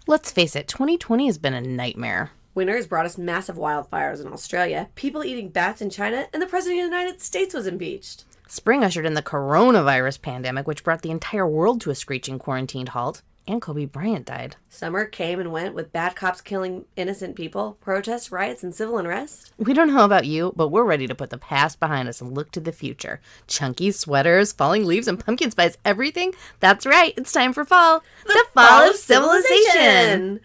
Let's face it, 2020 has been a nightmare. Winter has brought us massive wildfires in Australia, people eating bats in China, and the President of the United States was impeached. Spring ushered in the coronavirus pandemic, which brought the entire world to a screeching quarantined halt. And Kobe Bryant died. Summer came and went with bad cops killing innocent people, protests, riots, and civil unrest. We don't know about you, but we're ready to put the past behind us and look to the future. Chunky sweaters, falling leaves, and pumpkin spice everything. That's right, it's time for fall. The fall of civilization!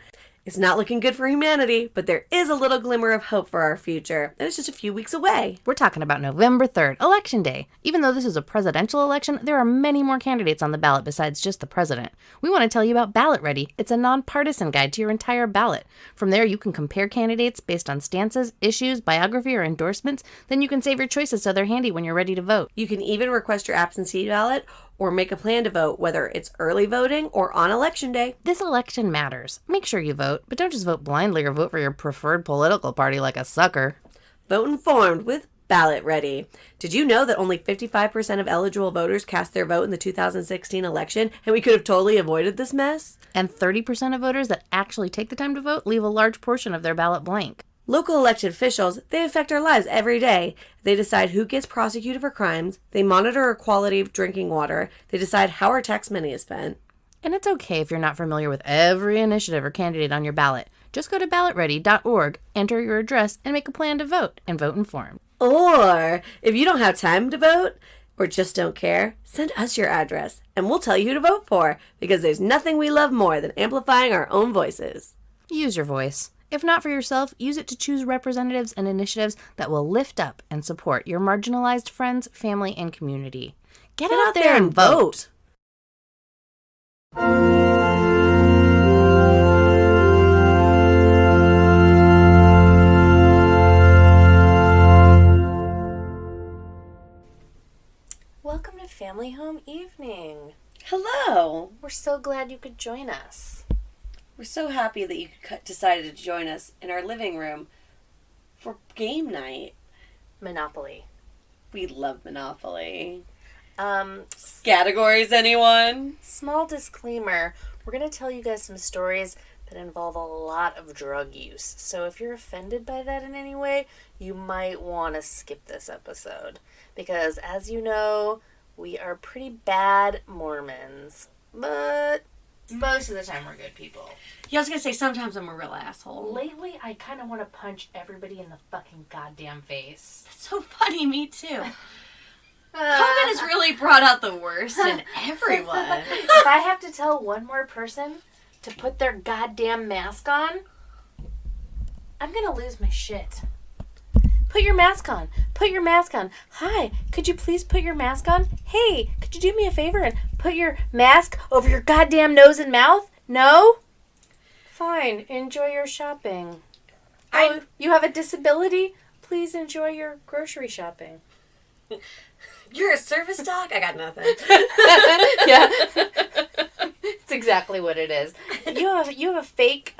It's not looking good for humanity, but there is a little glimmer of hope for our future, and it's just a few weeks away. We're talking about November 3rd, Election Day. Even though this is a presidential election, there are many more candidates on the ballot besides just the president. We want to tell you about Ballot Ready. It's a nonpartisan guide to your entire ballot. From there, you can compare candidates based on stances, issues, biography, or endorsements. Then you can save your choices so they're handy when you're ready to vote. You can even request your absentee ballot or make a plan to vote, whether it's early voting or on Election Day. This election matters. Make sure you vote, but don't just vote blindly or vote for your preferred political party like a sucker. Vote informed with Ballot Ready. Did you know that only 55% of eligible voters cast their vote in the 2016 election, and we could have totally avoided this mess? And 30% of voters that actually take the time to vote leave a large portion of their ballot blank. Local elected officials, they affect our lives every day. They decide who gets prosecuted for crimes. They monitor our quality of drinking water. They decide how our tax money is spent. And it's okay if you're not familiar with every initiative or candidate on your ballot. Just go to ballotready.org, enter your address, and make a plan to vote, and vote informed. Or, if you don't have time to vote, or just don't care, send us your address, and we'll tell you who to vote for, because there's nothing we love more than amplifying our own voices. Use your voice. If not for yourself, use it to choose representatives and initiatives that will lift up and support your marginalized friends, family, and community. Get out there and vote! Welcome to Family Home Evening. Hello! We're so glad you could join us. We're so happy that you decided to join us in our living room for game night. Monopoly. We love Monopoly. Categories, anyone? Small disclaimer, we're going to tell you guys some stories that involve a lot of drug use. So if you're offended by that in any way, you might want to skip this episode. Because as you know, we are pretty bad Mormons. But most of the time we're good people. Yeah, I was going to say, sometimes I'm a real asshole. Lately, I kind of want to punch everybody in the fucking goddamn face. That's so funny, me too. COVID has really brought out the worst in everyone. If I have to tell one more person to put their goddamn mask on, I'm going to lose my shit. Put your mask on. Put your mask on. Hi, could you please put your mask on? Hey, could you do me a favor and put your mask over your goddamn nose and mouth? No? Fine, enjoy your shopping. Oh, you have a disability? Please enjoy your grocery shopping. You're a service dog? I got nothing. Yeah. It's exactly what it is. You have a fake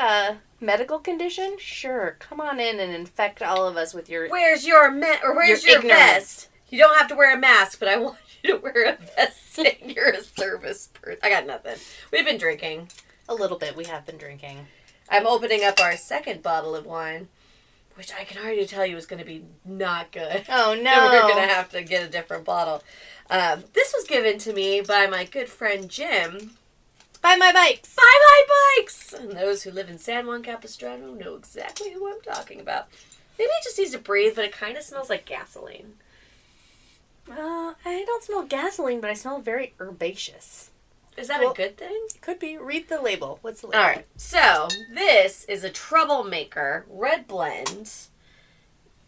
medical condition? Sure. Come on in and infect all of us with your... Where's your vest? You don't have to wear a mask, but I want you to wear a vest saying you're a service person. I got nothing. We've been drinking. A little bit. We have been drinking. I'm opening up our second bottle of wine, which I can already tell you is going to be not good. Oh, no. We're going to have to get a different bottle. This was given to me by my good friend Jim. Buy my bikes. Buy my bikes! And those who live in San Juan Capistrano know exactly who I'm talking about. Maybe it just needs to breathe, but it kind of smells like gasoline. I don't smell gasoline, but I smell very herbaceous. Is that a good thing? Could be. Read the label. What's the label? Alright, so this is a Troublemaker Red Blend.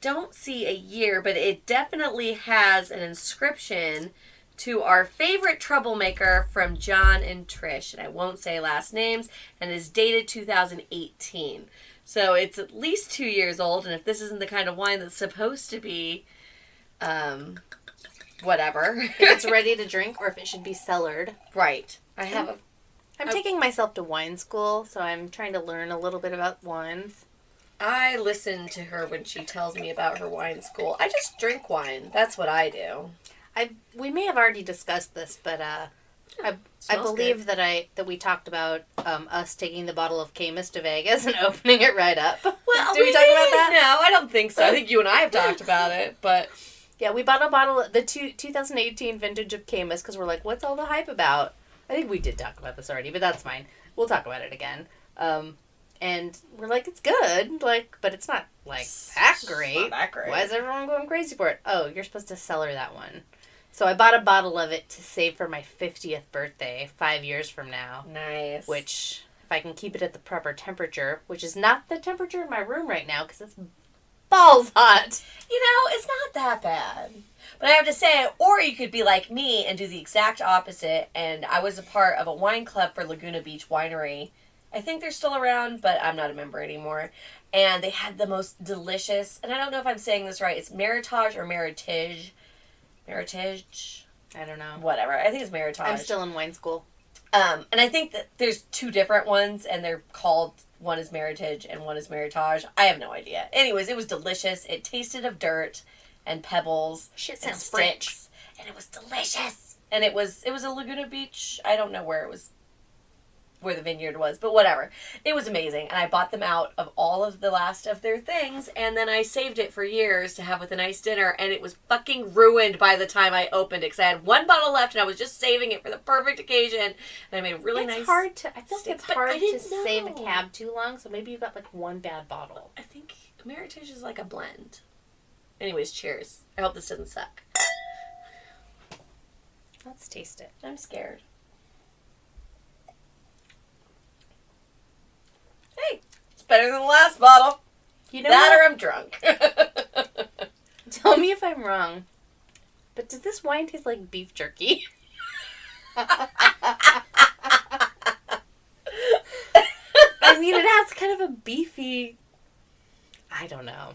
Don't see a year, but it definitely has an inscription to our favorite troublemaker from John and Trish. And I won't say last names, and is dated 2018. So it's at least 2 years old, and if this isn't the kind of wine that's supposed to be, whatever. If it's ready to drink, or if it should be cellared. Right. I'm taking myself to wine school, so I'm trying to learn a little bit about wines. I listen to her when she tells me about her wine school. I just drink wine. That's what I do. We may have already discussed this, but I believe good. that we talked about us taking the bottle of Camus to Vegas and opening it right up. Well, Did we talk about that? No, I don't think so. I think you and I have talked about it, but Yeah, we bought a bottle, the 2018 vintage of Camus, because we're like, what's all the hype about? I think we did talk about this already, but that's fine. We'll talk about it again. And we're like, it's good, like, but it's not, like, that great. Not that great. Why is everyone going crazy for it? Oh, you're supposed to cellar that one. So I bought a bottle of it to save for my 50th birthday, 5 years from now. Nice. Which, if I can keep it at the proper temperature, which is not the temperature in my room right now, because it's balls hot. You know, it's not that bad. But I have to say, or you could be like me and do the exact opposite. And I was a part of a wine club for Laguna Beach Winery. I think they're still around, but I'm not a member anymore. And they had the most delicious, and I don't know if I'm saying this right, it's Meritage or Meritage. Meritage? I don't know. Whatever. I think it's Meritage. I'm still in wine school. And I think that there's two different ones, and they're called, one is Meritage and one is Meritage. I have no idea. Anyways, it was delicious. It tasted of dirt and pebbles. Shit and sounds French. sticks, and it was delicious. And it was a Laguna Beach. I don't know where it was, where the vineyard was, but whatever. It was amazing, and I bought them out of all of the last of their things, and then I saved it for years to have with a nice dinner, and it was fucking ruined by the time I opened it, because I had one bottle left, and I was just saving it for the perfect occasion, and I made a really nice... I feel like it's But hard I to didn't save a know. cab too long, so maybe you got like one bad bottle. I think Meritage is like a blend. Anyways, cheers. I hope this doesn't suck. Let's taste it. I'm scared. Hey, it's better than the last bottle. You know That what? or I'm drunk. Tell me if I'm wrong, but does this wine taste like beef jerky? I mean, it has kind of a beefy... I don't know.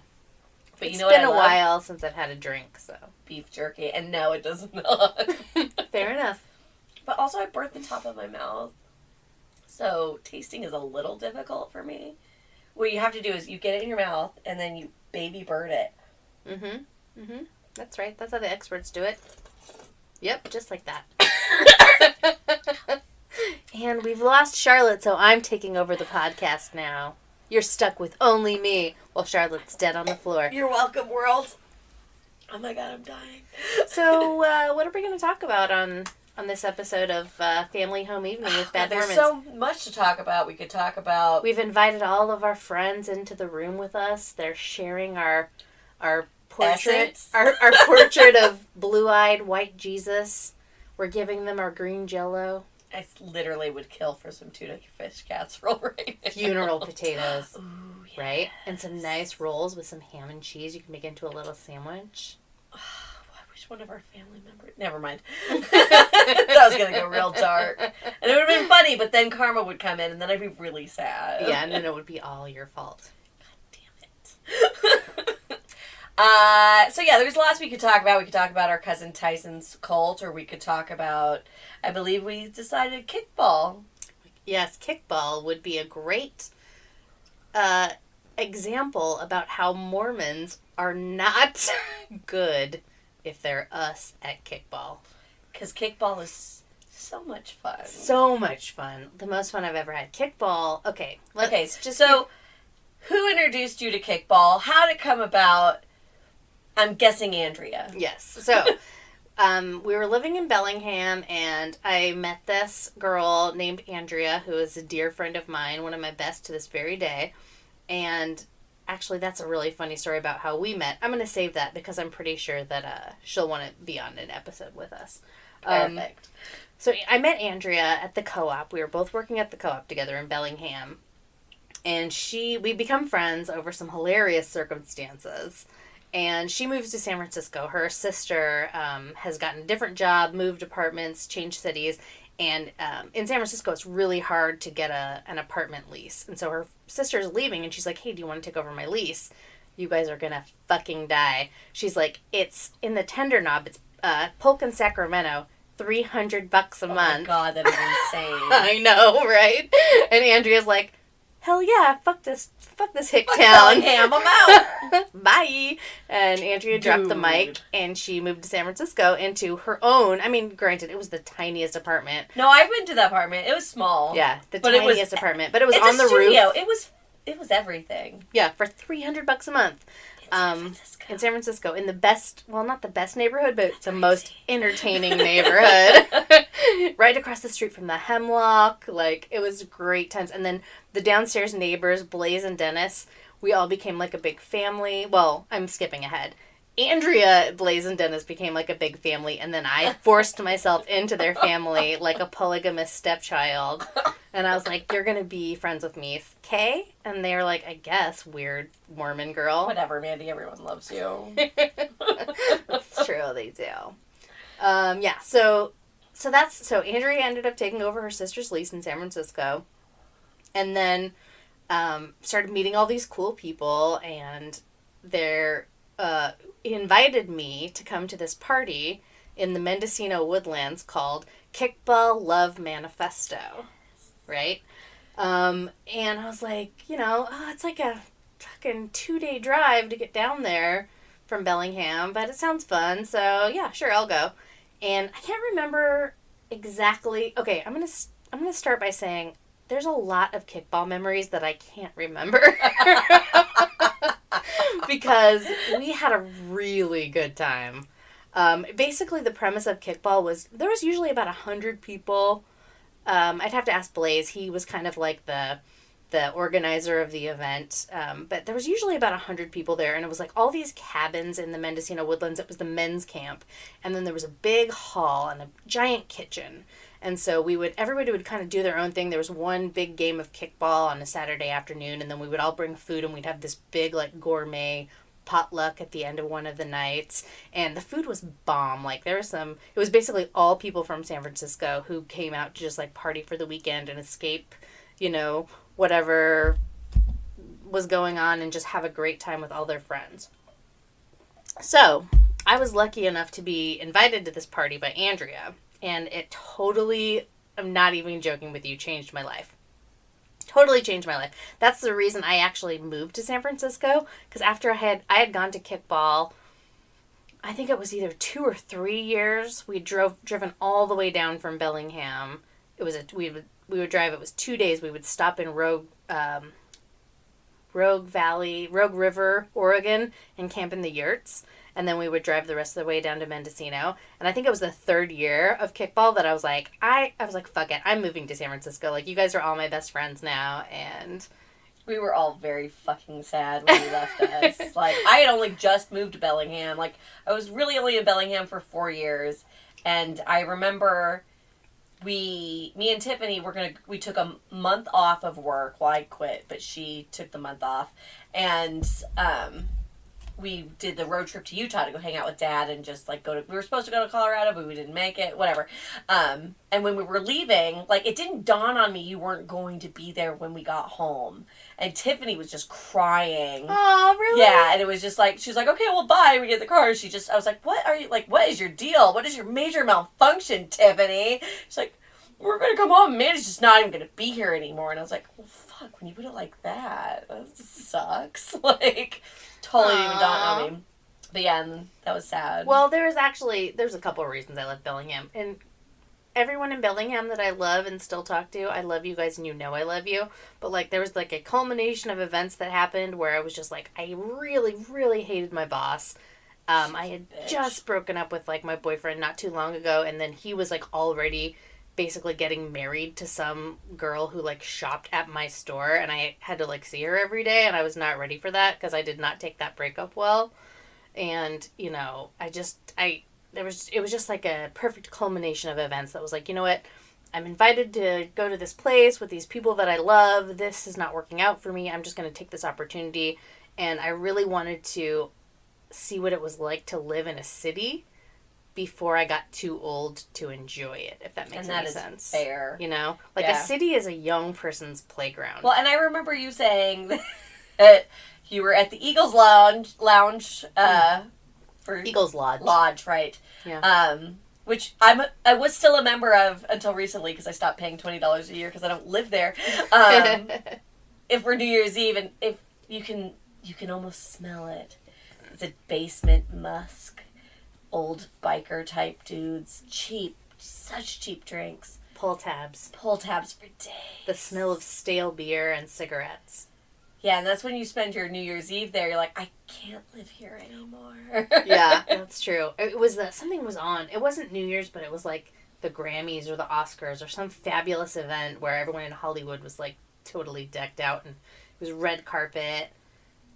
But It's you know what been I a love? while since I've had a drink, so... Beef jerky. And no, it does not. Fair enough. But also I burnt the top of my mouth. So tasting is a little difficult for me. What you have to do is you get it in your mouth and then you baby bird it. Mm-hmm. Mm-hmm. That's right. That's how the experts do it. Yep, just like that. And we've lost Charlotte, so I'm taking over the podcast now. You're stuck with only me while Charlotte's dead on the floor. You're welcome, world. Oh my god, I'm dying. So, what are we going to talk about on this episode of Family Home Evening with Bad There's Mormons? so much to talk about. We could talk about... We've invited all of our friends into the room with us. They're sharing our portrait, Essence. our portrait of blue-eyed white Jesus. We're giving them our green Jell-O. I literally would kill for some tuna fish casserole right now. Funeral potatoes, Ooh, yeah. right? And some nice rolls with some ham and cheese you can make into a little sandwich. I wish one of our family members... Never mind. That was going to go real dark. And it would have been funny, but then karma would come in, and then I'd be really sad. Yeah, and then it would be all your fault. Damn it. So yeah, there's lots we could talk about. We could talk about our cousin Tyson's cult, or we could talk about, I believe we decided kickball. Yes, kickball would be a great example about how Mormons are not good if they're us at kickball. Because kickball is so much fun. So much fun. The most fun I've ever had. Kickball. Okay. Who introduced you to kickball? How did it come about? I'm guessing Andrea. Yes. So, we were living in Bellingham, and I met this girl named Andrea, who is a dear friend of mine, one of my best to this very day. And actually, that's a really funny story about how we met. I'm going to save that because I'm pretty sure that she'll want to be on an episode with us. Perfect. So I met Andrea at the co-op. We were both working at the co-op together in Bellingham. And we become friends over some hilarious circumstances. And she moves to San Francisco. Her sister has gotten a different job, moved apartments, changed cities. And in San Francisco, it's really hard to get an apartment lease. And so her sister's leaving, and she's like, hey, do you want to take over my lease? You guys are going to fucking die. She's like, it's in the Tender Knob. It's Polk and Sacramento, $300 a month. Oh my god, that is insane. I know, right? And Andrea's like, hell yeah, fuck this hick town. Bellingham, I'm out. Bye. And Andrea dropped the mic, and she moved to San Francisco into her own. I mean, granted, it was the tiniest apartment. No, I've been to that apartment. It was small. Yeah, the tiniest apartment, but it was it's on the studio. roof. It was everything. Yeah, for $300 a month. In San Francisco, in the best, well, not the best neighborhood, but it's the most entertaining neighborhood. Right across the street from the Hemlock. Like, it was great times. And then the downstairs neighbors, Blaze and Dennis, we all became like a big family. Well, I'm skipping ahead. Andrea, Blaze, and Dennis became like a big family, and then I forced myself into their family like a polygamous stepchild. And I was like, you're going to be friends with me, okay? And they were like, I guess, weird Mormon girl. Whatever, Mandy, everyone loves you. That's true, they do. Yeah, so Andrea ended up taking over her sister's lease in San Francisco, and then started meeting all these cool people, and they're invited me to come to this party in the Mendocino Woodlands called Kickball Love Manifesto, right? And I was like, it's like a fucking 2-day drive to get down there from Bellingham, but it sounds fun, so yeah, sure, I'll go. And I can't remember exactly. Okay, I'm gonna start by saying there's a lot of kickball memories that I can't remember. Because we had a really good time. Basically, the premise of kickball was there was usually about 100 people. I'd have to ask Blaze. He was kind of like the organizer of the event. But there was usually about 100 people there, and it was like all these cabins in the Mendocino Woodlands. It was the men's camp, and then there was a big hall and a giant kitchen. And so everybody would kind of do their own thing. There was one big game of kickball on a Saturday afternoon, and then we would all bring food, and we'd have this big, like, gourmet potluck at the end of one of the nights. And the food was bomb. Like, it was basically all people from San Francisco who came out to just, like, party for the weekend and escape, whatever was going on and just have a great time with all their friends. So, I was lucky enough to be invited to this party by Andrea. And it totally, I'm not even joking with you, changed my life. Totally changed my life. That's the reason I actually moved to San Francisco. Because after I had gone to kickball, I think it was either 2 or 3 years. We driven all the way down from Bellingham. We would drive. It was 2 days. We would stop in Rogue River, Oregon, and camp in the yurts. And then we would drive the rest of the way down to Mendocino. And I think it was the 3rd year of kickball that I was like, fuck it. I'm moving to San Francisco. Like, you guys are all my best friends now. And we were all very fucking sad when you left us. Like, I had only just moved to Bellingham. Like, I was really only in Bellingham for 4 years. And I remember me and Tiffany we took a month off of work. Well, I quit, but she took the month off. And, we did the road trip to Utah to go hang out with Dad and just, like, we were supposed to go to Colorado, but we didn't make it, whatever. And when we were leaving, like, it didn't dawn on me you weren't going to be there when we got home. And Tiffany was just crying. Oh, really? Yeah, and it was just like, she's like, okay, well, bye. We get in the car. I was like, what is your deal? What is your major malfunction, Tiffany? She's like, we're going to come home. Mandy's just not even going to be here anymore. And I was like, well, fuck, when you put it like that sucks. Like, totally didn't even dawn on me. But yeah, and that was sad. Well, there's a couple of reasons I left Bellingham. And everyone in Bellingham that I love and still talk to, I love you guys and you know I love you. But, like, there was, like, a culmination of events that happened where I was just, like, I really, really hated my boss. I had just broken up with, like, my boyfriend not too long ago, and then he was, like, already basically getting married to some girl who, like, shopped at my store, and I had to, like, see her every day, and I was not ready for that because I did not take that breakup well. And, it was just like a perfect culmination of events that was like, you know what, I'm invited to go to this place with these people that I love. This is not working out for me. I'm just going to take this opportunity. And I really wanted to see what it was like to live in a city before I got too old to enjoy it, if that makes any sense. And that is fair. Like, a city is a young person's playground. Well, and I remember you saying that you were at the Eagles Lounge for Eagles Lodge. Lodge, right. Yeah. Which I was still a member of until recently because I stopped paying $20 a year because I don't live there. if for New Year's Eve, and if you can almost smell it. It's a basement musk. Old biker type dudes. Cheap. Such cheap drinks. Pull tabs. Pull tabs for days. The smell of stale beer and cigarettes. Yeah, and that's when you spend your New Year's Eve there. You're like, I can't live here anymore. Yeah, that's true. It was something was on. It wasn't New Year's, but it was like the Grammys or the Oscars or some fabulous event where everyone in Hollywood was like totally decked out, and it was red carpet,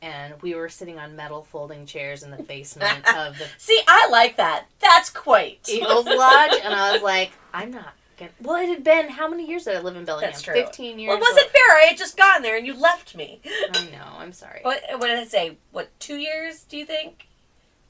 and we were sitting on metal folding chairs in the basement of the See, I like that. That's quaint. Eagles Lodge, and I was like, I'm not gonna... Well, it had been, how many years did I live in Bellingham? That's true. 15 years. Well, it wasn't fair. I had just gotten there and you left me. I know, I'm sorry. What did I say? 2 years, do you think?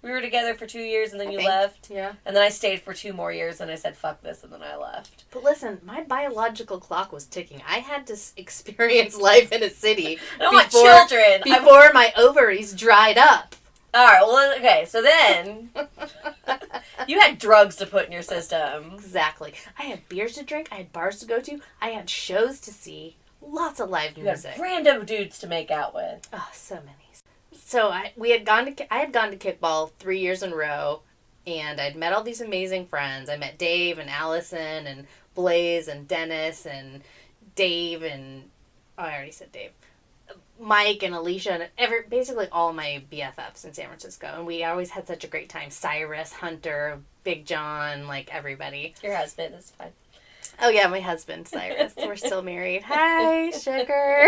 We were together for 2 years and then you left? Yeah. And then I stayed for 2 more years and I said, fuck this, and then I left. But listen, my biological clock was ticking. I had to experience life in a city I don't want children. Before my ovaries dried up. Alright, well, okay, so then you had drugs to put in your system. Exactly. I had beers to drink, I had bars to go to, I had shows to see, lots of live music. You had random dudes to make out with. Oh, so many. So I had gone to Kickball 3 years in a row, and I'd met all these amazing friends. I met Dave and Allison and Blaze and Dennis and Dave and... Oh, I already said Dave. Mike and Alicia and basically all my BFFs in San Francisco. And we always had such a great time. Cyrus, Hunter, Big John, like everybody. Your husband is fine. Oh, yeah, my husband, Cyrus. We're still married. Hi, sugar.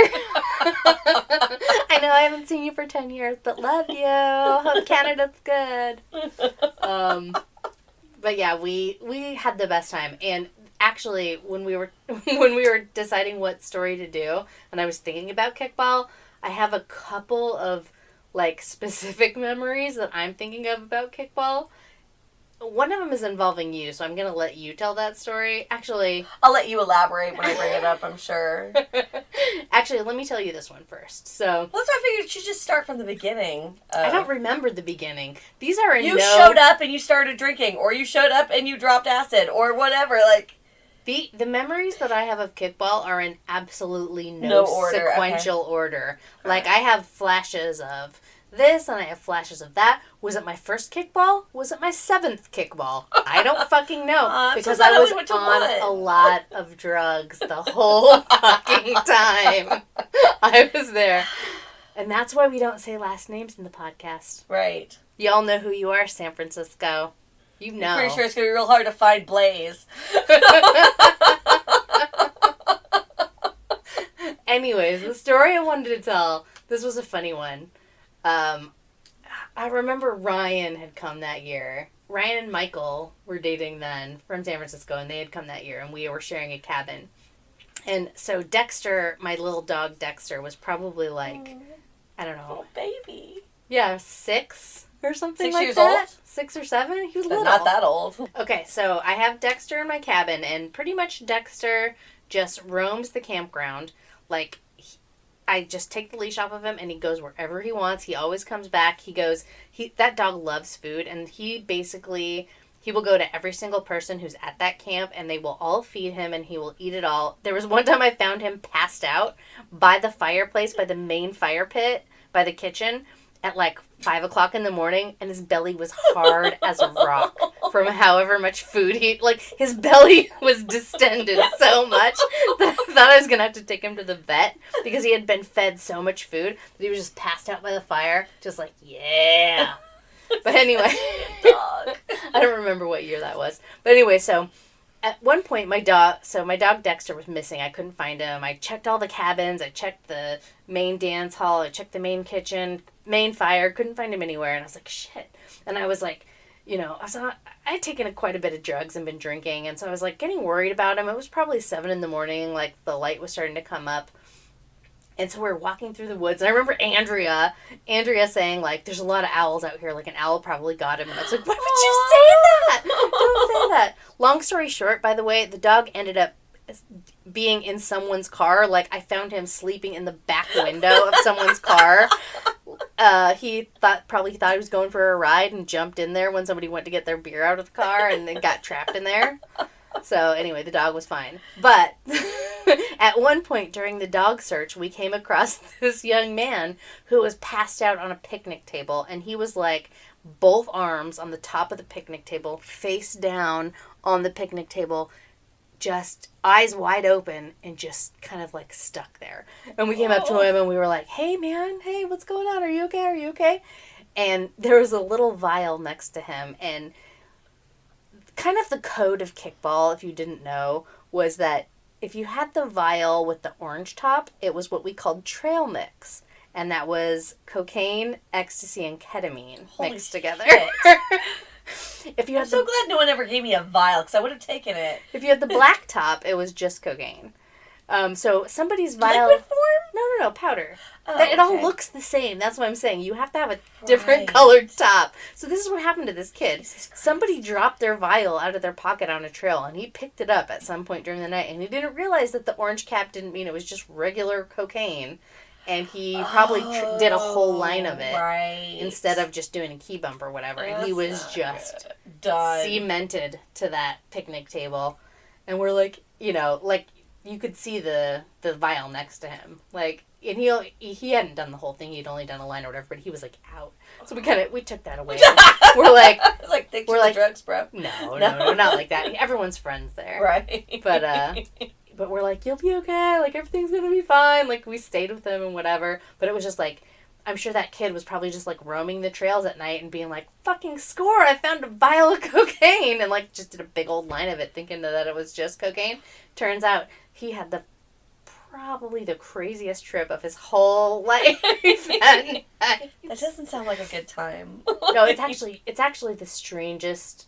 I know I haven't seen you for 10 years, but love you. Hope Canada's good. But yeah, we had the best time. And actually, when we were deciding what story to do, and I was thinking about Kickball, I have a couple of like specific memories that I'm thinking of about Kickball. One of them is involving you, so I'm going to let you tell that story. Actually... I'll let you elaborate when I bring it up, I'm sure. Actually, let me tell you this one first. So... Well, that's why I figured you should just start from the beginning. I don't remember the beginning. These are You showed up and you started drinking, or you showed up and you dropped acid, or whatever, like... The memories that I have of Kickball are in absolutely no order, sequential order. Like, I have flashes of... this, and I have flashes of that. Was it my first kickball? Was it my 7th kickball? I don't fucking know. Because I was on a lot of drugs the whole fucking time. I was there. And that's why we don't say last names in the podcast. Right. Y'all know who you are, San Francisco. You know. I'm pretty sure it's going to be real hard to find Blaze. Anyways, the story I wanted to tell, this was a funny one. I remember Ryan had come that year. Ryan and Michael were dating then from San Francisco, and they had come that year, and we were sharing a cabin. And so Dexter, my little dog Dexter, was probably like, I don't know. Little baby. Yeah, 6 or something 6 like years that. old? 6 or 7? He was But little. not that old. Okay, so I have Dexter in my cabin, and pretty much Dexter just roams the campground. Like, I just take the leash off of him, and he goes wherever he wants. He always comes back. That dog loves food, and he will go to every single person who's at that camp, and they will all feed him, and he will eat it all. There was one time I found him passed out by the fireplace, by the main fire pit, by the kitchen, at like 5 o'clock in the morning, and his belly was hard as a rock from however much food his belly was distended so much that I thought I was going to have to take him to the vet because he had been fed so much food that he was just passed out by the fire, just like, yeah. But anyway, Dog. I don't remember what year that was. But anyway, so at one point my dog Dexter was missing. I couldn't find him. I checked all the cabins. I checked the main dance hall. I checked the main kitchen, main fire. Couldn't find him anywhere. And I was like, shit. And I was like, I had taken quite a bit of drugs and been drinking. And so I was like getting worried about him. It was probably 7 in the morning. Like the light was starting to come up. And so we're walking through the woods, and I remember Andrea saying, like, there's a lot of owls out here, like, an owl probably got him, and I was like, why would you say that? Don't say that. Long story short, by the way, the dog ended up being in someone's car. Like, I found him sleeping in the back window of someone's car. He probably thought he was going for a ride and jumped in there when somebody went to get their beer out of the car and then got trapped in there. So, anyway, the dog was fine. But At one point during the dog search, we came across this young man who was passed out on a picnic table, and he was like both arms on the top of the picnic table, face down on the picnic table, just eyes wide open and just kind of like stuck there. And we came up to him and we were like, hey man, hey, what's going on? Are you okay? Are you okay? And there was a little vial next to him, and kind of the code of Kickball, if you didn't know, was that if you had the vial with the orange top, it was what we called trail mix. And that was cocaine, ecstasy, and ketamine mixed together. If you had I'm so glad no one ever gave me a vial, because I would have taken it. If you had the black top, it was just cocaine. So somebody's vial... Liquid form? No, powder. Oh, It all looks the same. That's what I'm saying. You have to have a different Right. colored top. So this is what happened to this kid. Somebody dropped their vial out of their pocket on a trail, and he picked it up at some point during the night, and he didn't realize that the orange cap didn't mean it was just regular cocaine. And he probably did a whole line of it instead of just doing a key bump or whatever. And he was just done. cemented to that picnic table. And we're like, you know, like you could see the vial next to him. Like, and he hadn't done the whole thing. He'd only done a line or whatever, but he was like out. So we took that away. We're like, thanks for the drugs, bro. No, not like that. Everyone's friends there. Right. But we're like, you'll be okay. Like, everything's going to be fine. Like, we stayed with him and whatever. But it was just like, I'm sure that kid was probably just, like, roaming the trails at night and being like, fucking score, I found a vial of cocaine. And, like, just did a big old line of it thinking that it was just cocaine. Turns out he had probably the craziest trip of his whole life that night. That doesn't sound like a good time. No, it's actually the strangest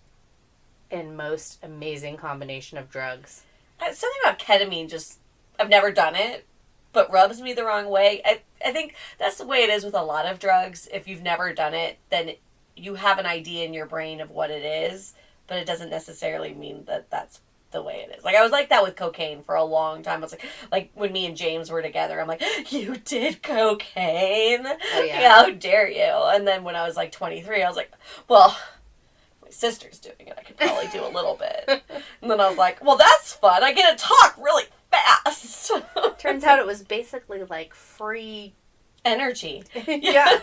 and most amazing combination of drugs. Something about ketamine I've never done it, but rubs me the wrong way. I think that's the way it is with a lot of drugs. If you've never done it, then you have an idea in your brain of what it is, but it doesn't necessarily mean that that's the way it is. Like, I was like that with cocaine for a long time. I was like when me and James were together, I'm like, you did cocaine? Oh, yeah. How dare you? And then when I was like 23, I was like, well, my sister's doing it. I could probably do a little bit. And then I was like, well, that's fun. I get to talk really fast. Turns out it was basically like free energy. Yeah.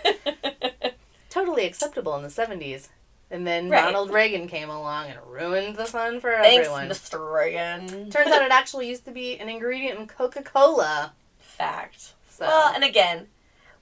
Totally acceptable in the 70s. And then Ronald Reagan came along and ruined the fun for everyone. Thanks, Mr. Reagan. Turns out it actually used to be an ingredient in Coca-Cola. Fact. So. Well, and again,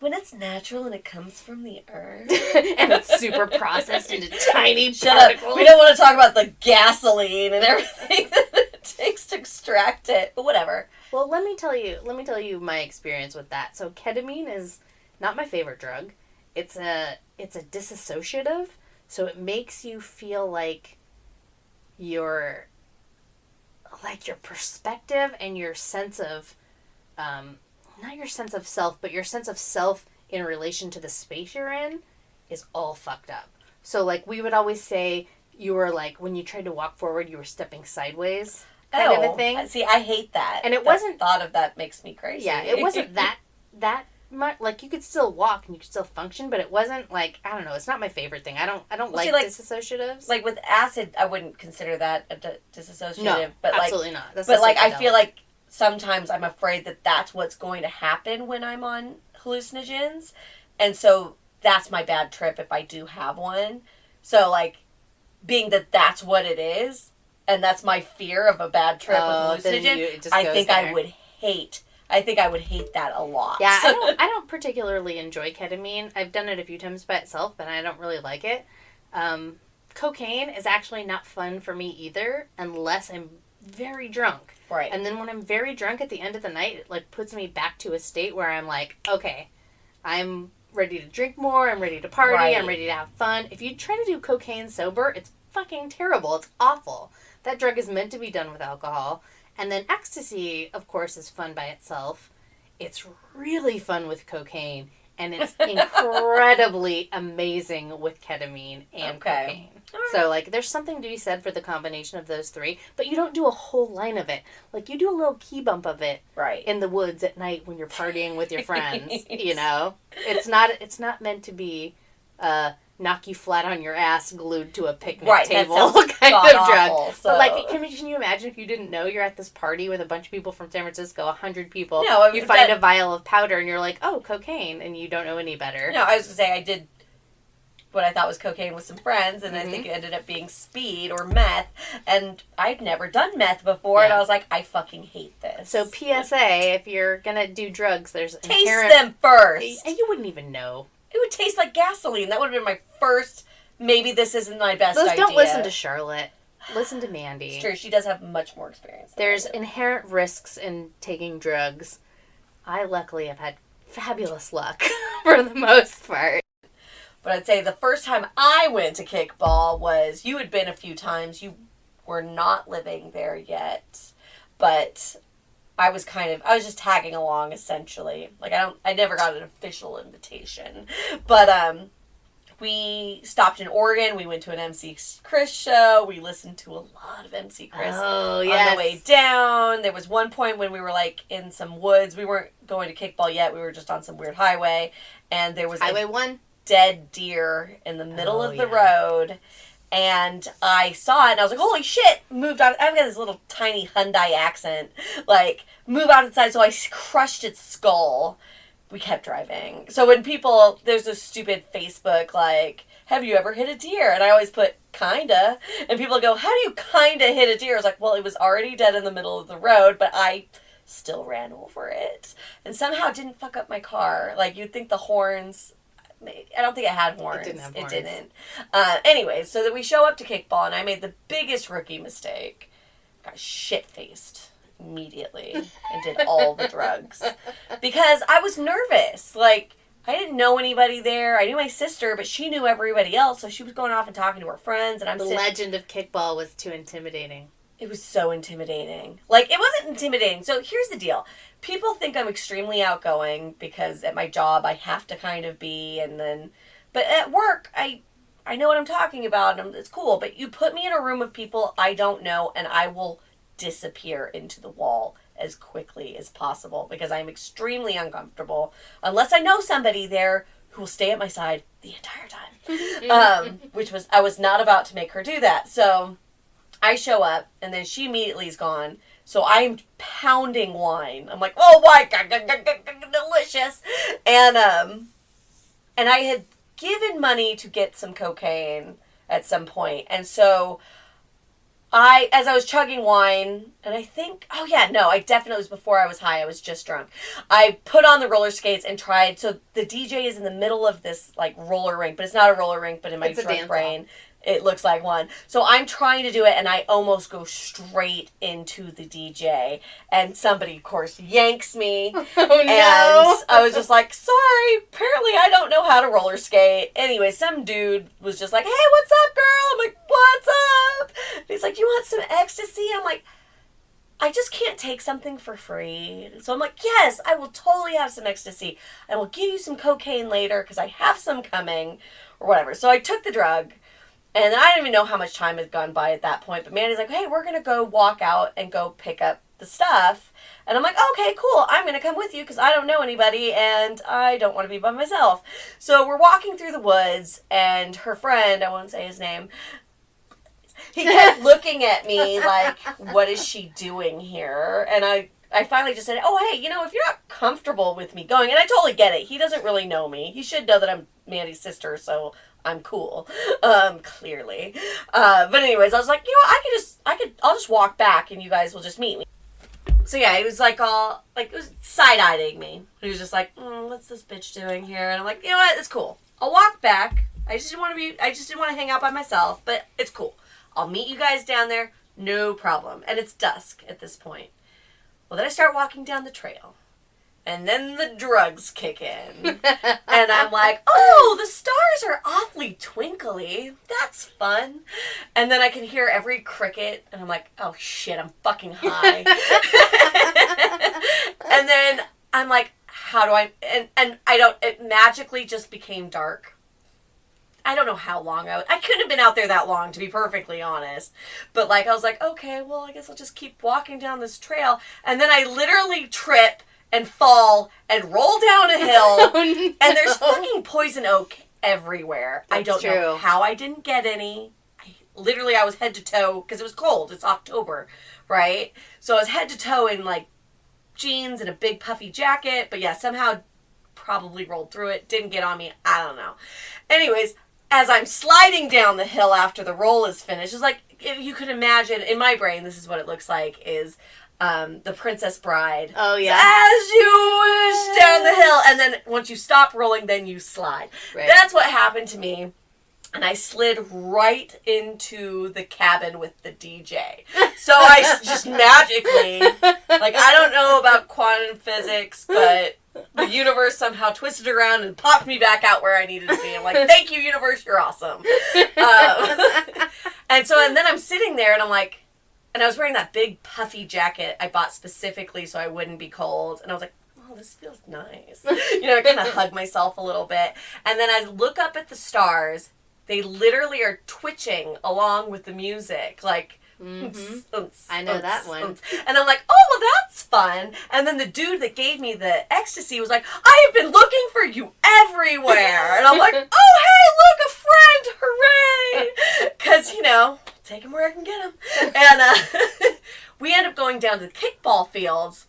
when it's natural and it comes from the earth. And it's super processed into tiny Shut particles. up. We don't want to talk about the gasoline and everything that it takes to extract it. But whatever. Well, let me tell you my experience with that. So ketamine is not my favorite drug. It's a dissociative. So it makes you feel like your perspective and your sense of, not your sense of self, but your sense of self in relation to the space you're in is all fucked up. So, like, we would always say you were, like, when you tried to walk forward, you were stepping sideways kind of a thing. See, I hate that. And it wasn't... thought of that makes me crazy. Yeah, it wasn't that much, like, you could still walk and you could still function, but it wasn't like, I don't know, it's not my favorite thing. I don't like dissociatives. Like with acid, I wouldn't consider that a dissociative. No, but absolutely not. That's but like, I feel like sometimes I'm afraid that that's what's going to happen when I'm on hallucinogens, and so that's my bad trip if I do have one. So like, being that that's what it is, and that's my fear of a bad trip with hallucinogen, I think I would hate that a lot. Yeah, I don't particularly enjoy ketamine. I've done it a few times by itself, but I don't really like it. Cocaine is actually not fun for me either, unless I'm very drunk. Right. And then when I'm very drunk at the end of the night, it like puts me back to a state where I'm like, okay, I'm ready to drink more, I'm ready to party, I'm ready to have fun. If you try to do cocaine sober, it's fucking terrible. It's awful. That drug is meant to be done with alcohol. And then ecstasy, of course, is fun by itself. It's really fun with cocaine. And it's incredibly amazing with ketamine and cocaine. Right. So, like, there's something to be said for the combination of those three. But you don't do a whole line of it. Like, you do a little key bump of it in the woods at night when you're partying with your friends, you know? It's not meant to be knock you flat on your ass glued to a picnic Right, table that sounds kind of drug. awful, so. But, like, can you imagine if you didn't know you're at this party with a bunch of people from San Francisco, 100 people, No, you find a vial of powder and you're like, oh, cocaine, and you don't know any better. No, I was going to say, I did what I thought was cocaine with some friends, and I think it ended up being speed or meth, and I'd never done meth before, and I was like, I fucking hate this. So PSA, if you're gonna do drugs, there's taste them first. And you wouldn't even know. It would taste like gasoline. That would have been my first, maybe this isn't my best idea. Don't listen to Charlotte. Listen to Mandi. It's true, she does have much more experience. There's inherent risks in taking drugs. I luckily have had fabulous luck for the most part. But I'd say the first time I went to Kickball was, you had been a few times, you were not living there yet, but I was just tagging along essentially. Like I never got an official invitation, but we stopped in Oregon, we went to an MC Chris show, we listened to a lot of MC Chris on the way down. There was one point when we were like in some woods, we weren't going to Kickball yet, we were just on some weird highway, and there was Highway 1? Dead deer in the middle of the road, and I saw it and I was like, holy shit, moved out. I've got this little tiny Hyundai accent, like, move out of the side, so I crushed its skull. We kept driving. So when there's this stupid Facebook, like, have you ever hit a deer? And I always put kinda, and people go, how do you kinda hit a deer? I was like, well, it was already dead in the middle of the road, but I still ran over it and somehow didn't fuck up my car. Like, you'd think the horns, I don't think it had horns. It didn't have horns. It didn't. Anyways, so that we show up to Kickball, and I made the biggest rookie mistake. Got shit-faced immediately and did all the drugs. Because I was nervous. Like, I didn't know anybody there. I knew my sister, but she knew everybody else, so she was going off and talking to her friends, and The legend of Kickball was too intimidating. It was so intimidating. Like, it wasn't intimidating. So here's the deal. People think I'm extremely outgoing because at my job I have to kind of be, but at work I know what I'm talking about, and it's cool. But you put me in a room of people I don't know, and I will disappear into the wall as quickly as possible because I'm extremely uncomfortable unless I know somebody there who will stay at my side the entire time. I was not about to make her do that. So I show up, and then she immediately is gone. So I'm pounding wine. I'm like, oh, wine, delicious. And I had given money to get some cocaine at some point. And so as I was chugging wine, and I think, I definitely was before I was high. I was just drunk. I put on the roller skates and tried. So the DJ is in the middle of this, like, roller rink, but it's not a roller rink, but in my drunk brain, it looks like one. So I'm trying to do it, and I almost go straight into the DJ. And somebody, of course, yanks me. Oh, no. And I was just like, sorry, apparently I don't know how to roller skate. Anyway, some dude was just like, hey, what's up, girl? I'm like, what's up? And he's like, you want some ecstasy? I'm like, I just can't take something for free. So I'm like, yes, I will totally have some ecstasy. I will give you some cocaine later because I have some coming or whatever. So I took the drug. And I don't even know how much time had gone by at that point. But Mandy's like, hey, we're going to go walk out and go pick up the stuff. And I'm like, okay, cool. I'm going to come with you because I don't know anybody and I don't want to be by myself. So we're walking through the woods, and her friend, I won't say his name, he kept looking at me like, what is she doing here? And I finally just said, oh, hey, if you're not comfortable with me going, and I totally get it. He doesn't really know me. He should know that I'm Mandy's sister, so I'm cool, clearly. But anyways, I was like, I'll just walk back and you guys will just meet me. So yeah, he was like it was side-eyeing me. He was just like, what's this bitch doing here? And I'm like, you know what, it's cool. I'll walk back. I just didn't want to hang out by myself, but it's cool. I'll meet you guys down there, no problem. And it's dusk at this point. Well, then I start walking down the trail. And then the drugs kick in. And I'm like, oh, the stars are awfully twinkly. That's fun. And then I can hear every cricket. And I'm like, oh, shit, I'm fucking high. And then I'm like, how do I... And it magically just became dark. I don't know how long I couldn't have been out there that long, to be perfectly honest. But, I was like, okay, well, I guess I'll just keep walking down this trail. And then I literally trip and fall and roll down a hill. Oh, no. And there's fucking poison oak everywhere. I That's don't know true. how I didn't get any. I was head to toe, because it was cold. It's October, right? So I was head to toe in, like, jeans and a big puffy jacket. But yeah, somehow probably rolled through it. Didn't get on me. I don't know. Anyways, as I'm sliding down the hill after the roll is finished, it's like, if you could imagine, in my brain, this is what it looks like, is the Princess Bride. Oh, yeah. As you wish down the hill. And then once you stop rolling, then you slide. Right. That's what happened to me. And I slid right into the cabin with the DJ. So I just magically, like, I don't know about quantum physics, but the universe somehow twisted around and popped me back out where I needed to be. I'm like, thank you, universe, you're awesome. And then I'm sitting there and I'm like, and I was wearing that big puffy jacket I bought specifically so I wouldn't be cold. And I was like, oh, this feels nice. I kind of hug myself a little bit. And then I look up at the stars. They literally are twitching along with the music, like, I know that one. And I'm like, oh, well, that's fun. And then the dude that gave me the ecstasy was like, I have been looking for you everywhere. And I'm like, oh, hey, look, a friend, hooray. Because, take him where I can get him. And we end up going down to the kickball fields.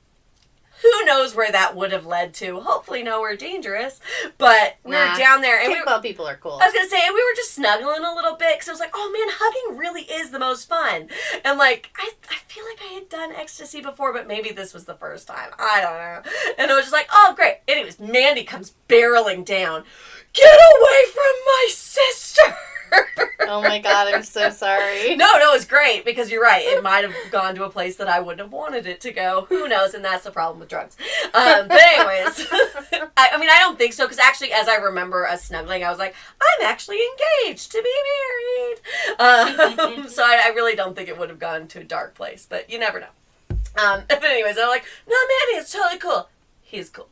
Who knows where that would have led to? Hopefully nowhere dangerous. But we were down there. And kickball people are cool. I was going to say, and we were just snuggling a little bit. Because I was like, oh, man, hugging really is the most fun. And, like, I feel like I had done ecstasy before, but maybe this was the first time. I don't know. And I was just like, oh, great. Anyways, Mandy comes barreling down. Get away from my sister! Oh my God, I'm so sorry. No, it was great, because you're right. It might have gone to a place that I wouldn't have wanted it to go. Who knows? And that's the problem with drugs. But anyways, I don't think so, because actually, as I remember us snuggling, I was like, I'm actually engaged to be married. So I really don't think it would have gone to a dark place, but you never know. But anyways, I'm like, no, Mandy, it's totally cool. He's cool.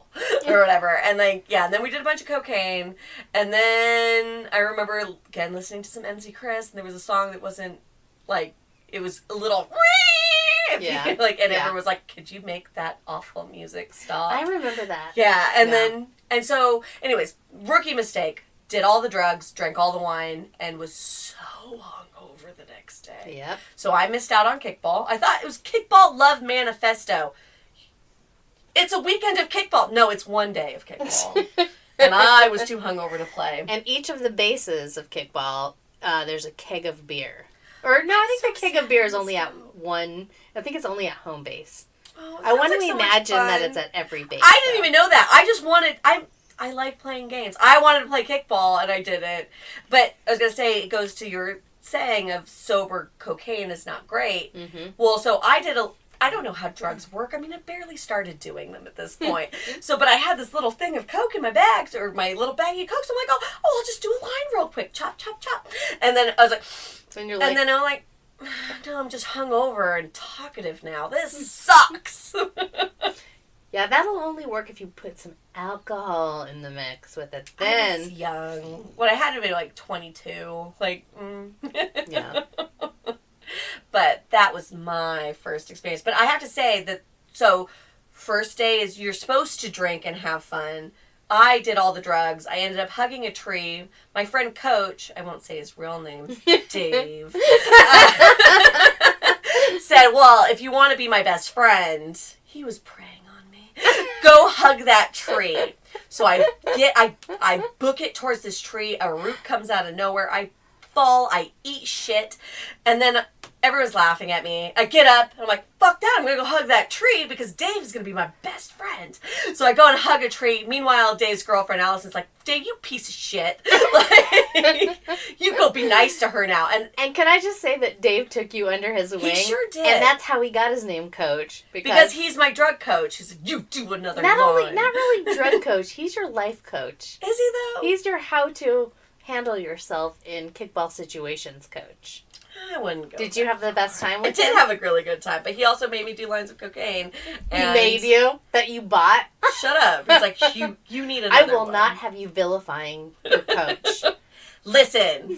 Or whatever. And then we did a bunch of cocaine. And then I remember, again, listening to some MC Chris, and there was a song that wasn't, like, it was a little... Yeah. Everyone was like, could you make that awful music stop? I remember that. Yeah. And so, anyways, rookie mistake. Did all the drugs, drank all the wine, and was so hungover the next day. Yep. So I missed out on kickball. I thought it was Kickball Love Manifesto. It's a weekend of kickball. No, it's one day of kickball. And I was too hungover to play. And each of the bases of kickball, there's a keg of beer. Or no, I think the keg of beer is only at one. I think it's only at home base. Oh, I want to imagine that it's at every base. I didn't even know that. I just wanted... I like playing games. I wanted to play kickball, and I didn't. But I was going to say, it goes to your saying of sober cocaine is not great. Mm-hmm. Well, so I don't know how drugs work. I mean, I barely started doing them at this point. But I had this little thing of Coke in my bags, or my little baggie of Coke. So I'm like, oh, I'll just do a line real quick. Chop, chop, chop. And then I was like, and then I'm like, no, I'm just hungover and talkative now. This sucks. Yeah, that'll only work if you put some alcohol in the mix with it. Then I was young. What I had to be like 22. Yeah. But that was my first experience. But I have to say that, so first day is you're supposed to drink and have fun. I did all the drugs. I ended up hugging a tree. My friend Coach, I won't say his real name, Dave, said, well, if you want to be my best friend, he was preying on me, go hug that tree. So I book it towards this tree. A root comes out of nowhere. I fall. I eat shit. And then everyone's laughing at me. I get up, and I'm like, fuck that, I'm going to go hug that tree because Dave is going to be my best friend. So I go and hug a tree. Meanwhile, Dave's girlfriend, Allison's like, Dave, you piece of shit. You go be nice to her now. And can I just say that Dave took you under his wing? He sure did. And that's how he got his name Coach. Because he's my drug coach. He said, you do another not line. Not really drug coach. He's your life coach. Is he, though? He's your how to handle yourself in kickball situations coach. I wouldn't go. Did you have the best time with him? I did have a really good time, but he also made me do lines of cocaine. He made you? That you bought? Shut up. He's like, you need another I will one. not have you vilifying your coach. Listen.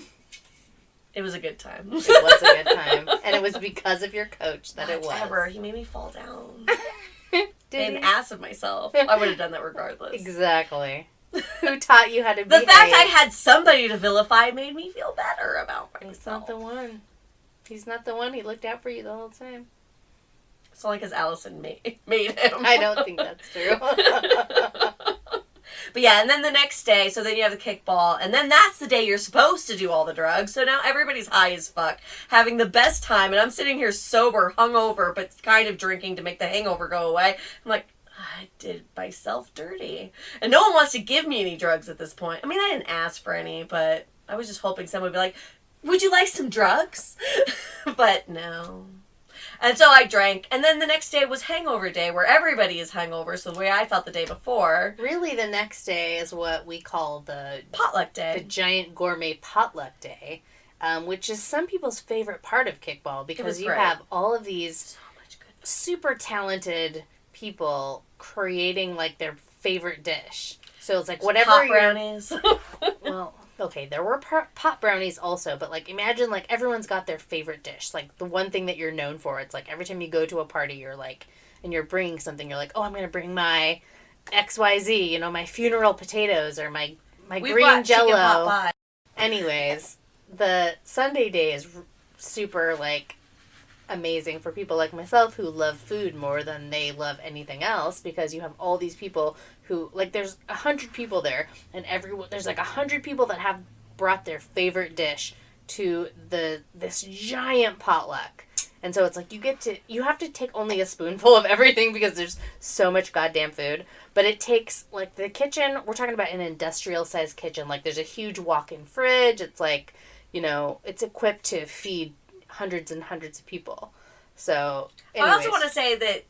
It was a good time. It was a good time. And it was because of your coach that it was. Whatever. He made me fall down. An ass of myself. I would have done that regardless. Exactly. Who taught you how to The behave? fact I had somebody to vilify made me feel better about myself. He's not the one. He's not the one. He looked out for you the whole time. It's only because Allison made him. I don't think that's true. But yeah, and then the next day, so then you have the kickball, and then that's the day you're supposed to do all the drugs. So now everybody's high as fuck, having the best time, and I'm sitting here sober, hungover, but kind of drinking to make the hangover go away. I'm like, I did myself dirty. And no one wants to give me any drugs at this point. I mean, I didn't ask for any, but I was just hoping someone would be like, would you like some drugs? But no. And so I drank, and then the next day was hangover day, where everybody is hungover, so the way I felt the day before. Really, the next day is what we call the potluck day. The giant gourmet potluck day, which is some people's favorite part of kickball, because you have all of these super talented people creating, like, their favorite dish. So it's like whatever pot brownies. Well, okay, there were pot brownies also, but, like, imagine, like, everyone's got their favorite dish. Like, the one thing that you're known for. It's like every time you go to a party, you're like, and you're bringing something, you're like, oh, I'm going to bring my XYZ, you know, my funeral potatoes or my green Jell-O. Anyways, the Sunday day is super, like, amazing for people like myself who love food more than they love anything else, because you have all these people who, like, there's 100 people there, and there's like 100 people that have brought their favorite dish to this giant potluck. And so it's like you have to take only a spoonful of everything because there's so much goddamn food. But it takes, like, the kitchen, we're talking about an industrial sized kitchen. Like, there's a huge walk-in fridge. It's like, you know, it's equipped to feed hundreds and hundreds of people. So, anyways. I also want to say that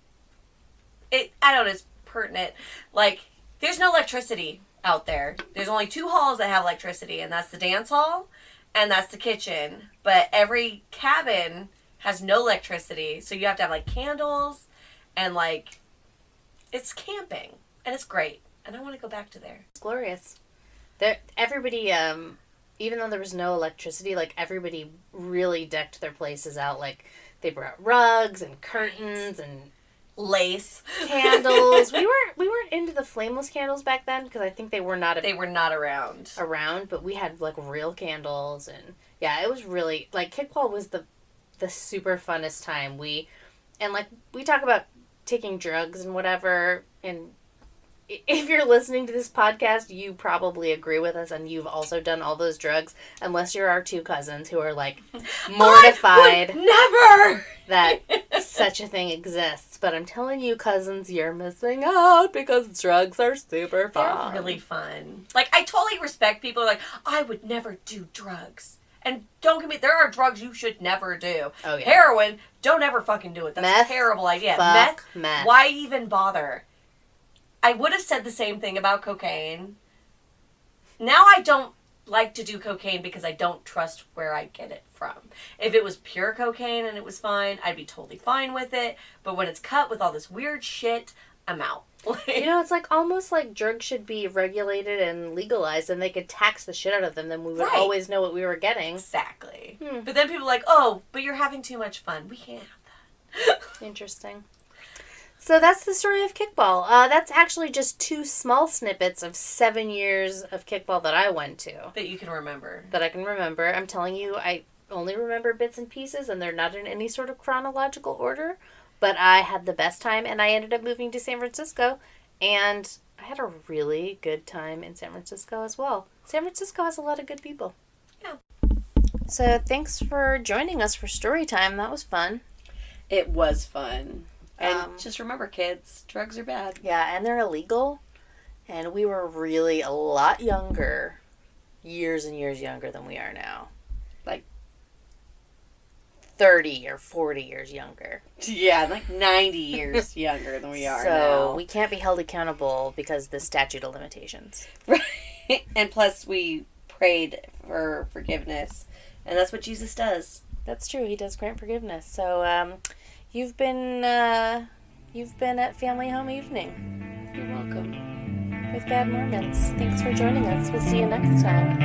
I don't know, it's pertinent. Like, there's no electricity out there. There's only 2 halls that have electricity, and that's the dance hall and that's the kitchen. But every cabin has no electricity, so you have to have, like, candles, and, like, it's camping, and it's great, and I want to go back to there. It's glorious. Everybody, even though there was no electricity, like, everybody really decked their places out. Like, they brought rugs and curtains and lace candles. we weren't into the flameless candles back then, because I think they were not around, but we had, like, real candles, and yeah, it was really, like, kickball was the super funnest time. We talk about taking drugs and whatever, and if you're listening to this podcast, you probably agree with us, and you've also done all those drugs, unless you're our 2 cousins who are, like, mortified never that such a thing exists. But I'm telling you, cousins, you're missing out, because drugs are super fun. They're really fun. Like, I totally respect people like, I would never do drugs. And don't get me, there are drugs you should never do. Oh, yeah. Heroin, don't ever fucking do it. That's a terrible idea. Meth. Why even bother? I would have said the same thing about cocaine. Now I don't like to do cocaine because I don't trust where I get it from. If it was pure cocaine and it was fine, I'd be totally fine with it. But when it's cut with all this weird shit, I'm out. You know, it's like almost like drugs should be regulated and legalized, and they could tax the shit out of them, then we would always know what we were getting. Exactly. But then people are like, oh, but you're having too much fun. We can't have that. Interesting. So that's the story of kickball. That's actually just 2 small snippets of 7 years of kickball that I went to. That you can remember. That I can remember. I'm telling you, I only remember bits and pieces, and they're not in any sort of chronological order. But I had the best time, and I ended up moving to San Francisco, and I had a really good time in San Francisco as well. San Francisco has a lot of good people. Yeah. So thanks for joining us for story time. That was fun. It was fun. And just remember, kids, drugs are bad. Yeah, and they're illegal. And we were really a lot younger, years and years younger than we are now. Like 30 or 40 years younger. Yeah, like 90 years younger than we are now. So we can't be held accountable because the statute of limitations. Right. And plus we prayed for forgiveness. And that's what Jesus does. That's true. He does grant forgiveness. So, You've been at Family Home Evening. You're welcome. With Bad Mormons. Thanks for joining us. We'll see you next time.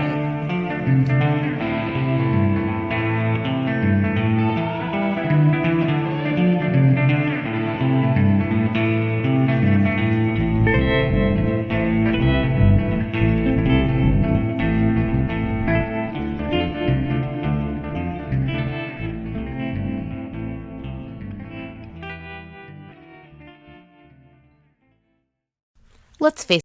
let's face